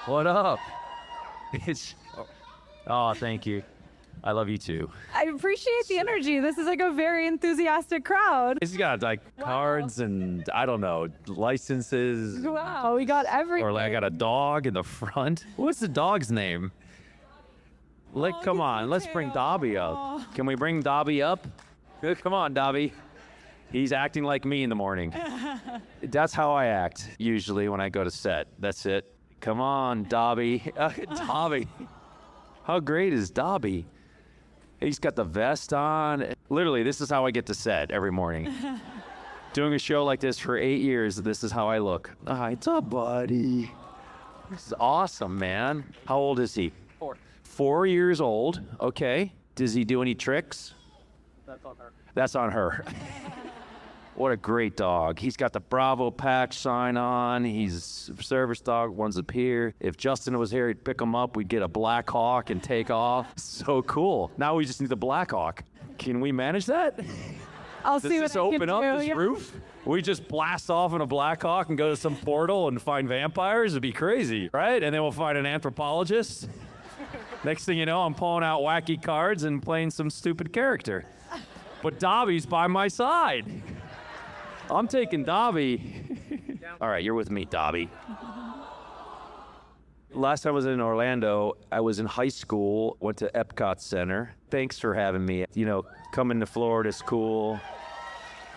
What up? Oh, thank you. I love you too. I appreciate the energy. This is like a very enthusiastic crowd. He's got like cards and I don't know, licenses. Wow, we got everything. Or like I got a dog in the front. What's the dog's name? Come on, let's bring Dobby up. Can we bring Dobby up? Come on, Dobby. He's acting like me in the morning. That's how I act usually when I go to set. That's it. Come on, Dobby. Dobby. How great is Dobby? He's got the vest on. Literally, this is how I get to set every morning. Doing a show like this for 8 years, this is how I look. Hi, it's up, buddy. This is awesome, man. How old is he? 4. 4 years old. Okay. Does he do any tricks? That's on her. That's on her. What a great dog. He's got the Bravo patch sign on. He's a service dog, one's up here. If Justin was here, he'd pick him up. We'd get a Black Hawk and take off. So cool. Now we just need the Black Hawk. Can we manage that? I'll see what I Does this open up this yeah. roof? We just blast off in a Black Hawk and go to some portal and find vampires? It'd be crazy, right? And then we'll find an anthropologist. Next thing you know, I'm pulling out wacky cards and playing some stupid character. But Dobby's by my side. I'm taking Dobby. All right, you're with me, Dobby. Last time I was in Orlando, I was in high school, went to Epcot Center. Thanks for having me. You know, coming to Florida is cool.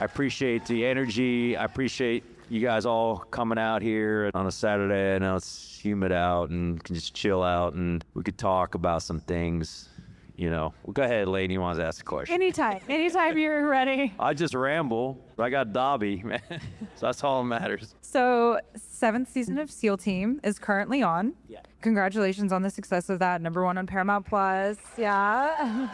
I appreciate the energy. I appreciate you guys all coming out here on a Saturday. I know it's humid out and can just chill out and we could talk about some things. You know, well, go ahead, Elaine. You want to ask a question? Anytime you're ready. I just ramble. I got Dobby, man. So that's all that matters. So, 7th season of SEAL Team is currently on. Yeah. Congratulations on the success of that. #1 on Paramount Plus. Yeah.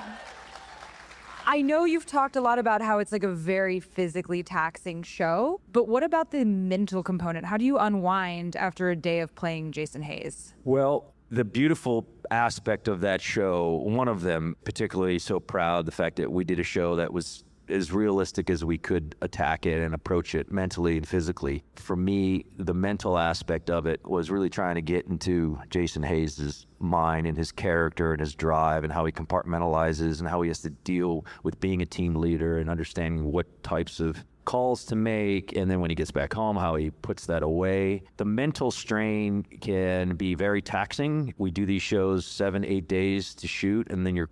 I know you've talked a lot about how it's like a very physically taxing show, but what about the mental component? How do you unwind after a day of playing Jason Hayes? Well, the beautiful aspect of that show, one of them particularly so proud, the fact that we did a show that was as realistic as we could attack it and approach it mentally and physically. For me, the mental aspect of it was really trying to get into Jason Hayes' mind and his character and his drive and how he compartmentalizes and how he has to deal with being a team leader and understanding what types of calls to make, and then when he gets back home, how he puts that away. The mental strain can be very taxing. We do these shows 7-8 days to shoot, and then you're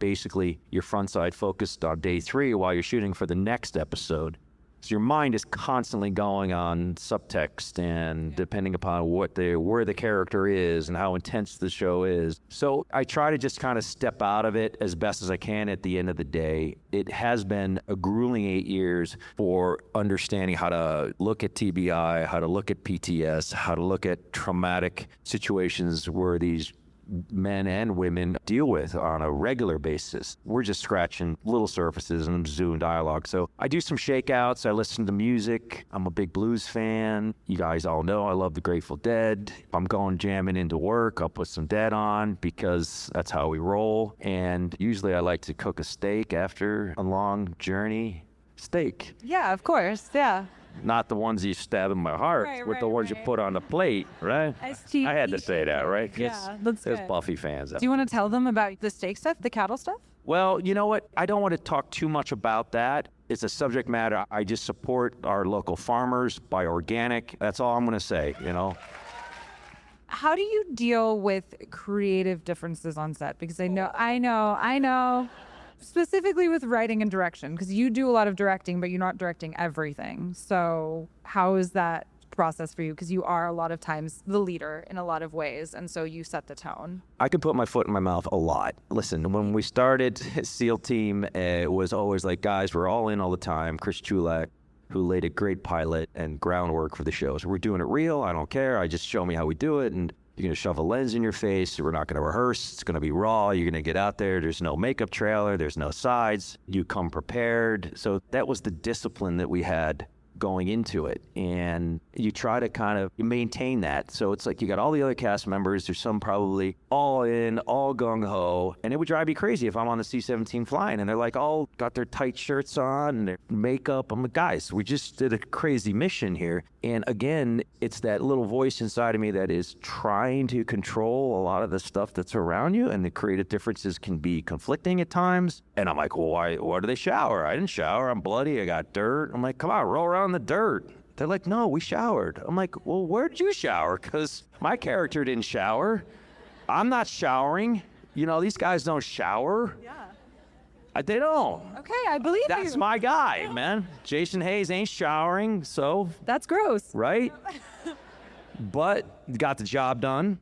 front side focused on day 3 while you're shooting for the next episode. So your mind is constantly going on subtext and depending upon where the character is and how intense the show is. So I try to just kind of step out of it as best as I can at the end of the day. It has been a grueling 8 years for understanding how to look at TBI, how to look at PTS, how to look at traumatic situations where these men and women deal with on a regular basis. We're just scratching little surfaces and I'm just doing dialogue. So I do some shakeouts. I listen to music. I'm a big blues fan. You guys all know I love the Grateful Dead. If I'm going jamming into work, I'll put some Dead on because that's how we roll. And usually I like to cook a steak after a long journey. Steak. Yeah, of course. Yeah. Not the ones you stab in my heart, with the ones you put on the plate, right? I had to say that, right? Yeah, that's good. There's Buffy fans. Do you want to tell them about the steak stuff, the cattle stuff? Well, you know what? I don't want to talk too much about that. It's a subject matter. I just support our local farmers, buy organic. That's all I'm going to say, you know? How do you deal with creative differences on set? Because I know. Specifically with writing and direction, because you do a lot of directing, but you're not directing everything. So how is that process for you? Because you are a lot of times the leader in a lot of ways, and so you set the tone. I can put my foot in my mouth a lot. Listen, when we started SEAL Team, it was always like, guys, we're all in all the time. Chris Chulak, who laid a great pilot and groundwork for the show. So we're doing it real. I don't care. I just show me how we do it, and you're going to shove a lens in your face. We're not going to rehearse. It's going to be raw. You're going to get out there. There's no makeup trailer. There's no sides. You come prepared. So that was the discipline that we had going into it, and you try to kind of maintain that. So it's like you got all the other cast members, there's some probably all in, all gung-ho, and it would drive me crazy if I'm on the C-17 flying and they're like all got their tight shirts on and their makeup. I'm like, guys, we just did a crazy mission here. And again, it's that little voice inside of me that is trying to control a lot of the stuff that's around you, and the creative differences can be conflicting at times. And I'm like, well, why do they shower? I didn't shower. I'm bloody. I got dirt. I'm like, come on, roll around in the dirt. They're like, no, we showered. I'm like, well, where did you shower? Because my character didn't shower. I'm not showering. You know, these guys don't shower. Yeah. They don't. Okay, I believe you. That's my guy, man. Jason Hayes ain't showering, so. That's gross. Right? But got the job done.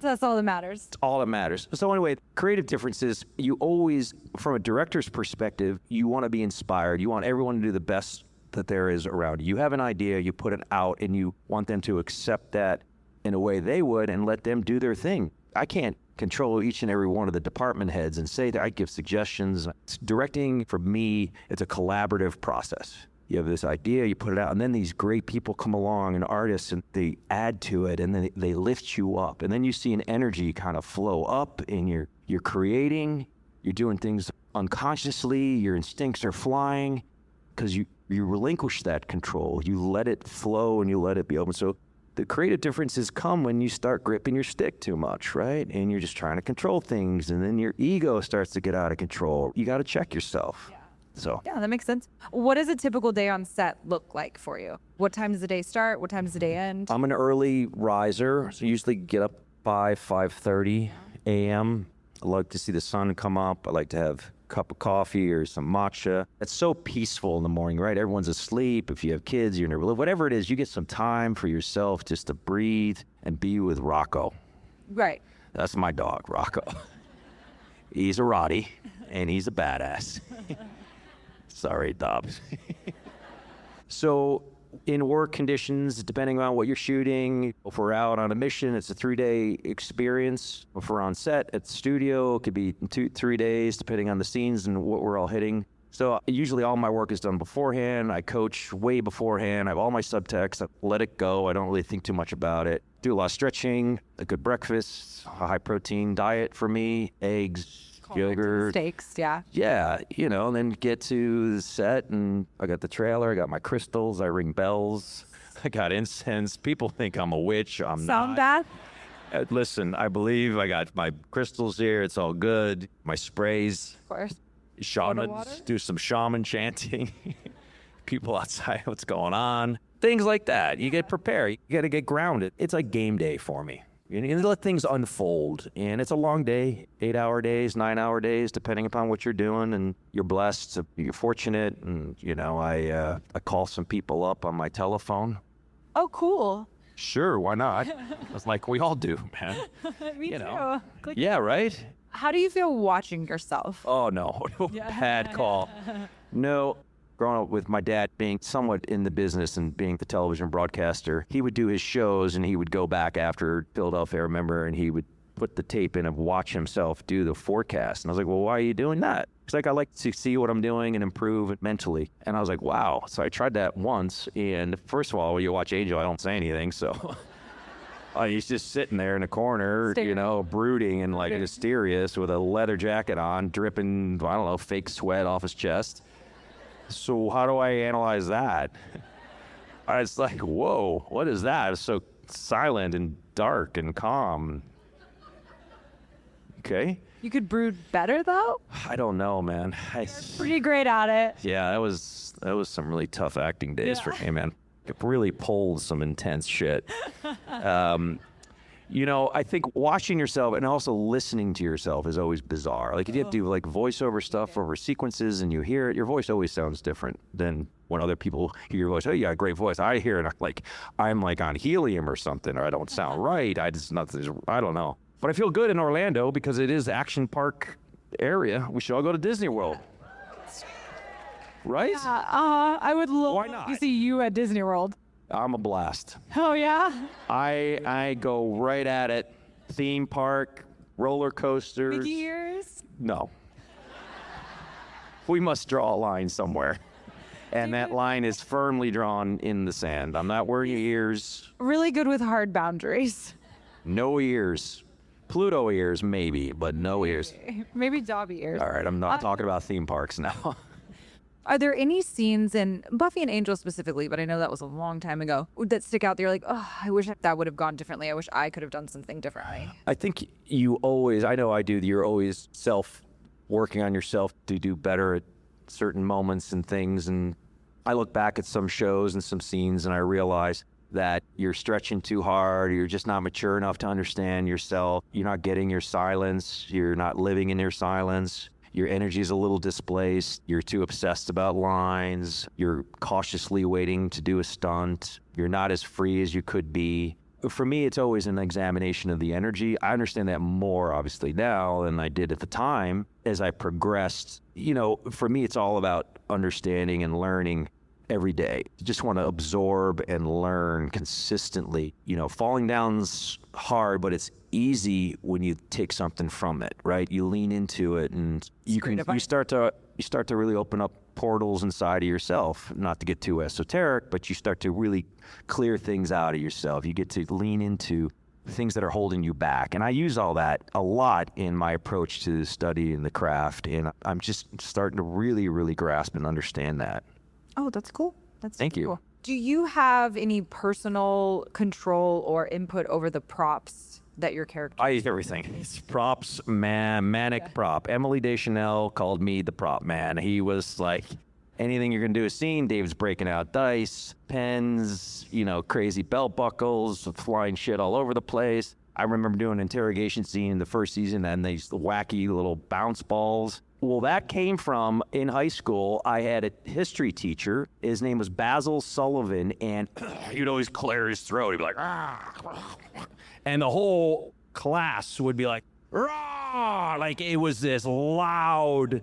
That's all that matters. It's all that matters. So anyway, creative differences, you always, from a director's perspective, you want to be inspired. You want everyone to do the best that there is around you. You have an idea, you put it out, and you want them to accept that in a way they would and let them do their thing. I can't control each and every one of the department heads and say that I give suggestions. Directing, for me, it's a collaborative process. You have this idea, you put it out, and then these great people come along, and artists, and they add to it, and then they lift you up. And then you see an energy kind of flow up, and you're creating, you're doing things unconsciously, your instincts are flying, because you relinquish that control. You let it flow, and you let it be open. So the creative differences come when you start gripping your stick too much, right? And you're just trying to control things, and then your ego starts to get out of control. You got to check yourself. So. Yeah, that makes sense. What does a typical day on set look like for you? What time does the day start? What time does the day end? I'm an early riser, so usually get up 5:30 a.m. I like to see the sun come up. I like to have a cup of coffee or some matcha. It's so peaceful in the morning, right? Everyone's asleep. If you have kids, you're in a relationship. Whatever it is, you get some time for yourself just to breathe and be with Rocco. Right. That's my dog, Rocco. He's a Roddy, and he's a badass. Sorry, Dobbs. So in work conditions, depending on what you're shooting, if we're out on a mission, it's a 3-day experience. If we're on set at the studio, it could be 2-3 days, depending on the scenes and what we're all hitting. So usually all my work is done beforehand. I coach way beforehand. I have all my subtext. I let it go. I don't really think too much about it. Do a lot of stretching, a good breakfast, a high protein diet for me, eggs, yogurt. Steaks, yeah. Yeah, and then get to the set, and I got the trailer, I got my crystals, I ring bells, I got incense. People think I'm a witch. I'm Sound not. bad? Listen, I believe I got my crystals here. It's all good. My sprays. Of course. Shamans, water? do some shaman chanting. People outside, what's going on? Things like that. You get prepared. You got to get grounded. It's like game day for me. You let things unfold, and it's a long day, 8-hour days, 9-hour days, depending upon what you're doing, and you're blessed, you're fortunate, and, I call some people up on my telephone. Oh, cool. Sure, why not? It's like we all do, man. Me too. Click. Yeah, right? How do you feel watching yourself? Oh, no, bad call. No. Growing up with my dad being somewhat in the business and being the television broadcaster, he would do his shows and he would go back after Philadelphia, I remember, and he would put the tape in and watch himself do the forecast. And I was like, well, why are you doing that? He's like, I like to see what I'm doing and improve it mentally. And I was like, wow. So I tried that once. And first of all, when you watch Angel, I don't say anything. So he's just sitting there in a corner, brooding and like mysterious with a leather jacket on, dripping, I don't know, fake sweat off his chest. So how do I analyze that? It's like, whoa, what is that? It's so silent and dark and calm. Okay. You could brood better, though? I don't know, man. Pretty great at it. Yeah, that was some really tough acting days for me, man. It really pulled some intense shit. I think watching yourself and also listening to yourself is always bizarre. Like if you have to do like voiceover stuff over sequences and you hear it, your voice always sounds different than when other people hear your voice. Oh, yeah, great voice. I hear it like I'm like on helium or something, or I don't sound right. I don't know. But I feel good in Orlando because it is action park area. We should all go to Disney World. Right? Yeah, I would love Why not? to see you at Disney World. I'm a blast. Oh, yeah? I go right at it. Theme park, roller coasters. Mickey ears? No. We must draw a line somewhere. And that line is firmly drawn in the sand. I'm not wearing ears. Really good with hard boundaries. No ears. Pluto ears, maybe, but no ears. Maybe Dobby ears. All right, I'm not talking about theme parks now. Are there any scenes in Buffy and Angel specifically, but I know that was a long time ago, that stick out there? You're like, oh, I wish that would have gone differently. I wish I could have done something differently. I think you always, I know I do, you're always working on yourself to do better at certain moments and things. And I look back at some shows and some scenes and I realize that you're stretching too hard, you're just not mature enough to understand yourself, you're not getting your silence, you're not living in your silence. Your energy is a little displaced. You're too obsessed about lines. You're cautiously waiting to do a stunt. You're not as free as you could be. For me, it's always an examination of the energy. I understand that more, obviously, now than I did at the time as I progressed. You know, for me, it's all about understanding and learning every day. You just want to absorb and learn consistently. You know, falling down's hard, but it's easy when you take something from it, right? You lean into it and you start to really open up portals inside of yourself. Not to get too esoteric, but you start to really clear things out of yourself. You get to lean into things that are holding you back. And I use all that a lot in my approach to studying the craft. And I'm just starting to really, really grasp and understand that. Oh, that's cool. Thank you. Cool. Do you have any personal control or input over the props that your character? I use everything. It's props, manic prop. Emily Deschanel called me the prop man. He was like, anything you're going to do a scene, David's breaking out dice, pens, you know, crazy belt buckles, flying shit all over the place. I remember doing an interrogation scene in the first season and these wacky little bounce balls. Well, that came from, in high school, I had a history teacher. His name was Basil Sullivan, and he'd always clear his throat. He'd be like, ah. And the whole class would be like, rah! Like it was this loud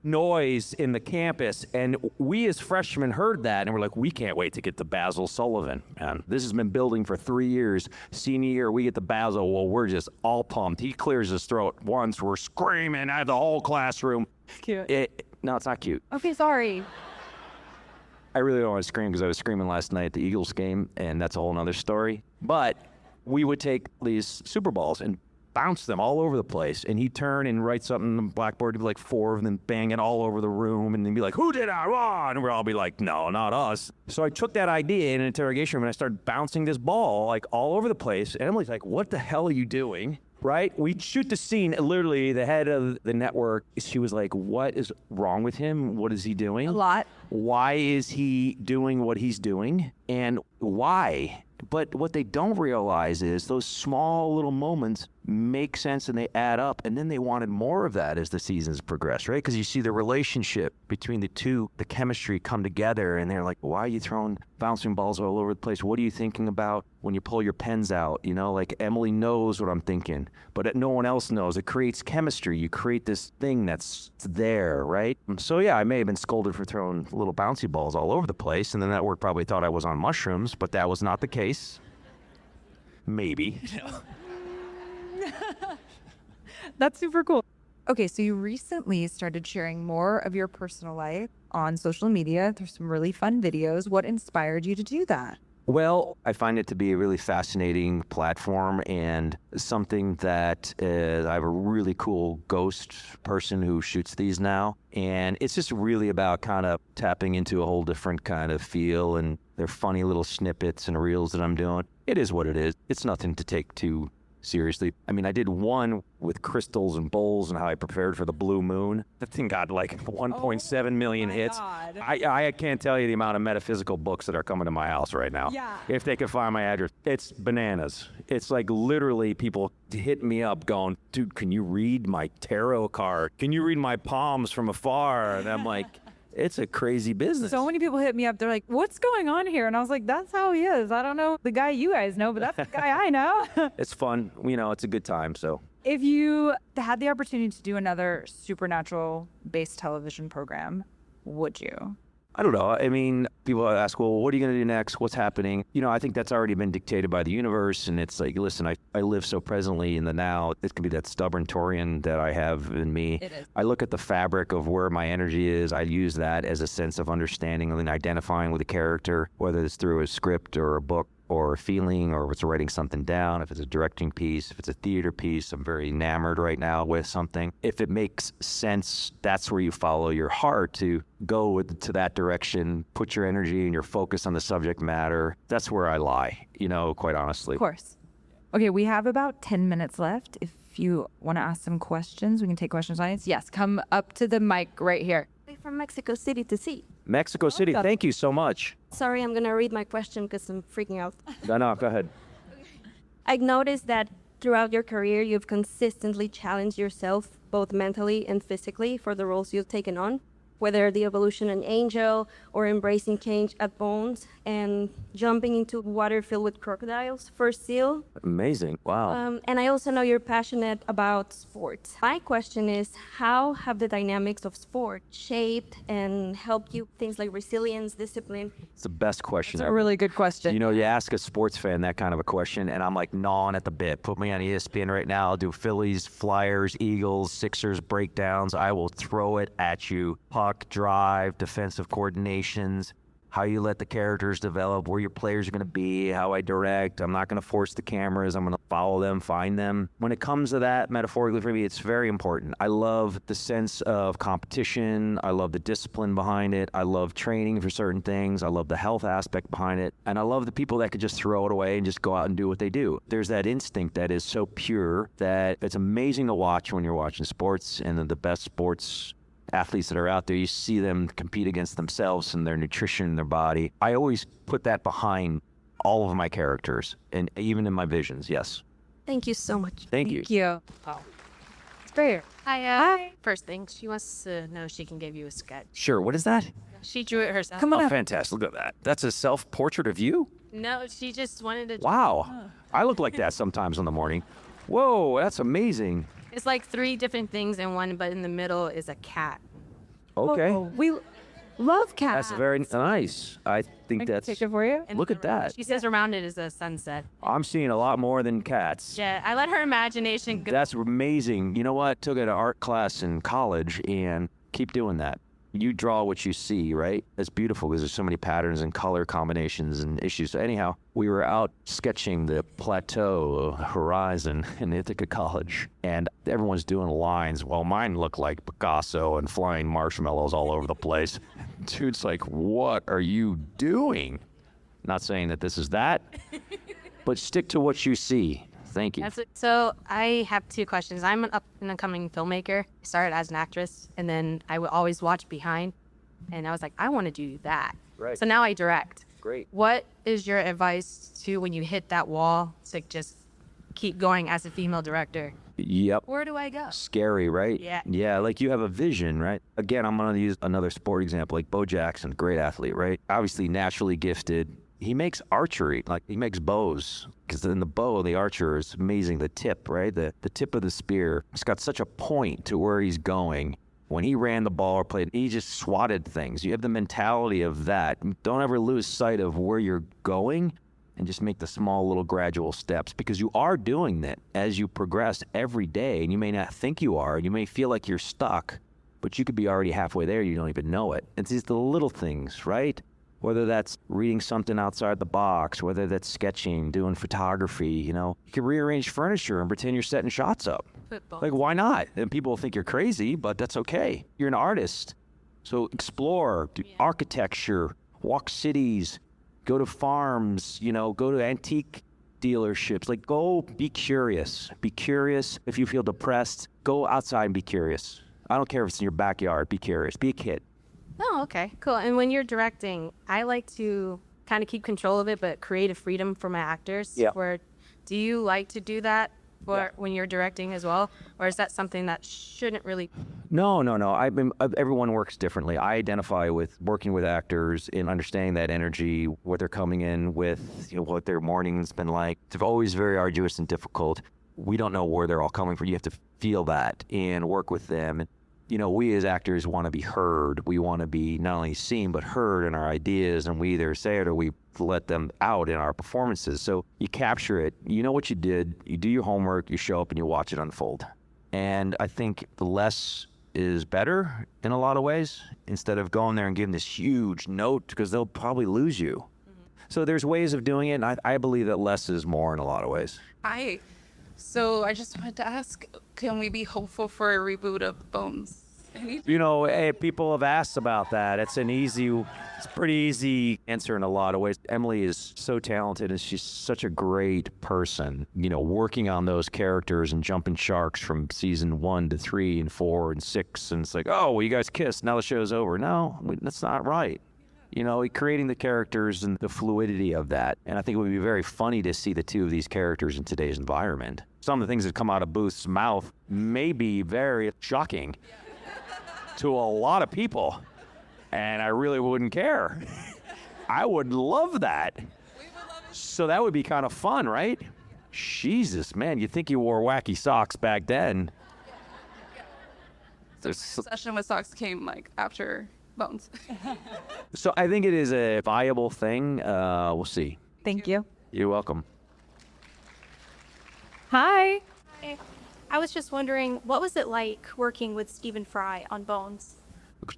noise in the campus. And we as freshmen heard that, and we're like, we can't wait to get to Basil Sullivan, man. This has been building for 3 years. Senior year, we get to Basil. Well, we're just all pumped. He clears his throat once. We're screaming at the whole classroom. Cute. No, it's not cute. Okay, sorry. I really don't want to scream because I was screaming last night at the Eagles game, and that's a whole nother story. But we would take these Super Balls and bounce them all over the place, and he'd turn and write something on the blackboard. He'd be like 4 of them, bang it all over the room, and then be like, who did I? Wah! And we'd all be like, no, not us. So I took that idea in an interrogation room and I started bouncing this ball like all over the place. And Emily's like, what the hell are you doing? Right? We shoot the scene, literally the head of the network, she was like, what is wrong with him? What is he doing? A lot. Why is he doing what he's doing? And why? But what they don't realize is those small little moments make sense and they add up. And then they wanted more of that as the seasons progress, right? Because you see the relationship between the two, the chemistry come together, and they're like, why are you throwing bouncing balls all over the place? What are you thinking about when you pull your pens out? You know, like Emily knows what I'm thinking, but no one else knows. It creates chemistry. You create this thing that's there, right? So yeah, I may have been scolded for throwing little bouncy balls all over the place, and the network probably thought I was on mushrooms, but that was not the case. Maybe. That's super cool. Okay, so you recently started sharing more of your personal life on social media. There's some really fun videos. What inspired you to do that? Well, I find it to be a really fascinating platform and something that I have a really cool ghost person who shoots these now. And it's just really about kind of tapping into a whole different kind of feel, and they're funny little snippets and reels that I'm doing. It is what it is. It's nothing to take too seriously. I mean, I did one with crystals and bowls and how I prepared for the blue moon. That thing got like 1.7 million hits. God. I can't tell you the amount of metaphysical books that are coming to my house right now. Yeah. If they could find my address. It's bananas. It's like literally people hit me up going, dude, can you read my tarot card? Can you read my palms from afar? And I'm like, it's a crazy business. So many people hit me up. They're like, what's going on here? And I was like, that's how he is. I don't know the guy you guys know, but that's the guy I know. It's fun. You know, it's a good time. So if you had the opportunity to do another supernatural-based television program, would you? I don't know. I mean, people ask, well, what are you going to do next? What's happening? I think that's already been dictated by the universe. And it's like, listen, I live so presently in the now. It could be that stubborn Taurian that I have in me. It is. I look at the fabric of where my energy is. I use that as a sense of understanding and identifying with a character, whether it's through a script or a book or a feeling, or if it's writing something down, if it's a directing piece, if it's a theater piece. I'm very enamored right now with something. If it makes sense, that's where you follow your heart to go to that direction, put your energy and your focus on the subject matter. That's where I lie, quite honestly. Of course. Okay, we have about 10 minutes left. If you want to ask some questions, we can take questions, audience. Yes, come up to the mic right here. From Mexico City to see. Mexico City, thank you so much. Sorry, I'm going to read my question because I'm freaking out. No, go ahead. I noticed that throughout your career, you've consistently challenged yourself, both mentally and physically, for the roles you've taken on, whether the evolution in Angel or embracing change at Bones and jumping into water filled with crocodiles for Seal. Amazing. Wow. And I also know you're passionate about sports. My question is, how have the dynamics of sport shaped and helped you things like resilience, discipline? It's the best question It's a ever. really good question. You ask a sports fan that kind of a question, and I'm like gnawing at the bit. Put me on ESPN right now. I'll do Phillies, Flyers, Eagles, Sixers breakdowns. I will throw it at you. Puck, drive, defensive coordinations, how you let the characters develop, where your players are going to be, how I direct. I'm not going to force the cameras. I'm going to follow them, find them. When it comes to that, metaphorically for me, it's very important. I love the sense of competition. I love the discipline behind it. I love training for certain things. I love the health aspect behind it. And I love the people that could just throw it away and just go out and do what they do. There's that instinct that is so pure that it's amazing to watch when you're watching sports, and the best sports athletes that are out there, you see them compete against themselves and their nutrition and their body. I always put that behind all of my characters, and even in my visions. Yes. Thank you so much. Thank you. Thank you. Oh. It's fair. Hi. Hi. First thing, she wants to know if she can give you a sketch. Sure. What is that? She drew it herself. Come on Oh, up. fantastic. Look at that. That's a self-portrait of you? No, she just wanted to. Wow. I look like that sometimes in the morning. Whoa, that's amazing. It's like 3 different things in one, but in the middle is a cat. Okay. Oh, we love cats. That's very nice. I think I can that's... take it for you. And Look at that. She says around it is a sunset. I'm seeing a lot more than cats. Yeah, I let her imagination go. That's amazing. You know what? Took an art class in college, and keep doing that. You draw what you see, right? That's beautiful because there's so many patterns and color combinations and issues. So anyhow, we were out sketching the plateau horizon in Ithaca College, and everyone's doing lines. Well, mine looked like Picasso and flying marshmallows all over the place. Dude's like, what are you doing? Not saying that this is that, but stick to what you see. Thank you. That's it. So I have 2 questions. I'm an up-and-coming filmmaker. I started as an actress, and then I would always watch behind, and I was like, I want to do that. Right. So now I direct. Great. What is your advice to when you hit that wall to just keep going as a female director? Yep. Where do I go? Scary, right? Yeah. Yeah, like you have a vision, right? Again, I'm going to use another sport example, like Bo Jackson, great athlete, right? Obviously naturally gifted. He makes archery, like he makes bows, because in the bow, the archer is amazing. The tip, right? The tip of the spear, it's got such a point to where he's going. When he ran the ball or played, he just swatted things. You have the mentality of that. Don't ever lose sight of where you're going, and just make the small little gradual steps, because you are doing that as you progress every day, and you may not think you are. You may feel like you're stuck, but you could be already halfway there. You don't even know it. It's these the little things, right? Whether that's reading something outside the box, whether that's sketching, doing photography, you can rearrange furniture and pretend you're setting shots up. Football. Like, why not? And people will think you're crazy, but that's okay. You're an artist. So explore, do architecture, walk cities, go to farms, go to antique dealerships. Like, go be curious. Be curious. If you feel depressed, go outside and be curious. I don't care if it's in your backyard. Be curious. Be a kid. Oh, okay, cool. And when you're directing, I like to kind of keep control of it, but creative freedom for my actors. Yeah. Do you like to do that when you're directing as well? Or is that something that shouldn't really... No. Everyone works differently. I identify with working with actors and understanding that energy, what they're coming in with, what their morning's been like. It's always very arduous and difficult. We don't know where they're all coming from. You have to feel that and work with them. And, you know, we as actors want to be heard. We want to be not only seen, but heard in our ideas, and we either say it or we let them out in our performances. So you capture it, you know what you did, you do your homework, you show up and you watch it unfold. And I think the less is better in a lot of ways, instead of going there and giving this huge note, because they'll probably lose you. So there's ways of doing it, and I believe that less is more in a lot of ways. Hi. So I just wanted to ask, can we be hopeful for a reboot of Bones? You know, hey, people have asked about that. It's pretty easy answer in a lot of ways. Emily is so talented, and she's such a great person. You know, working on those characters and jumping sharks from season 1 to 3 and 4 and 6, and it's like, oh, well, you guys kissed, now the show's over. No, that's not right. You know, creating the characters and the fluidity of that. And I think it would be very funny to see the two of these characters in today's environment. Some of the things that come out of Booth's mouth may be very shocking to a lot of people. And I really wouldn't care. I would love that. So that would be kind of fun, right? Jesus, man, you'd think you wore wacky socks back then. So session with socks came like after Bones. So I think it is a viable thing. We'll see. Thank you. You're welcome. Hi. I was just wondering, what was it like working with Stephen Fry on Bones?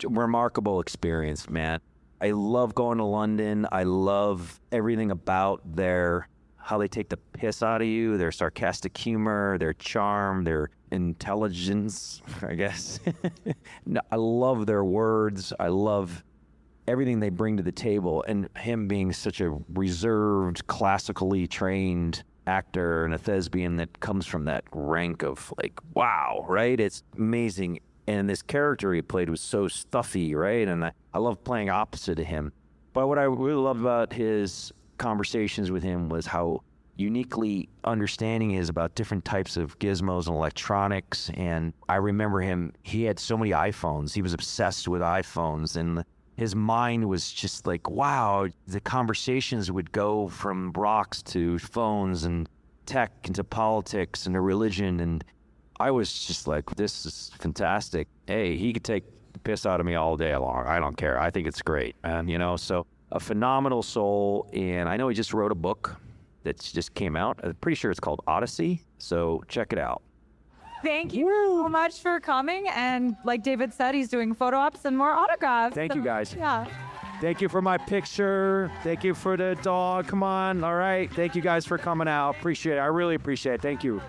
Remarkable experience, man. I love going to London. I love everything about how they take the piss out of you, their sarcastic humor, their charm, their intelligence, I guess. No, I love their words. I love everything they bring to the table. And him being such a reserved, classically trained actor and a thespian that comes from that rank of like, wow, right? It's amazing. And this character he played was so stuffy, right? And I love playing opposite of him. But what I really loved about his conversations with him was how uniquely understanding he is about different types of gizmos and electronics. And I remember he had so many iPhones. He was obsessed with iPhones, and his mind was just like, wow, the conversations would go from rocks to phones and tech into politics and to religion. And I was just like, this is fantastic. Hey, he could take the piss out of me all day long. I don't care. I think it's great. And, you know, so a phenomenal soul. And I know he just wrote a book that just came out. I'm pretty sure it's called Odyssey. So check it out. Thank you so much for coming. And like David said, he's doing photo ops and more autographs. Thank you, guys. Yeah. Thank you for my picture. Thank you for the dog. Come on. All right. Thank you guys for coming out. Appreciate it. I really appreciate it. Thank you.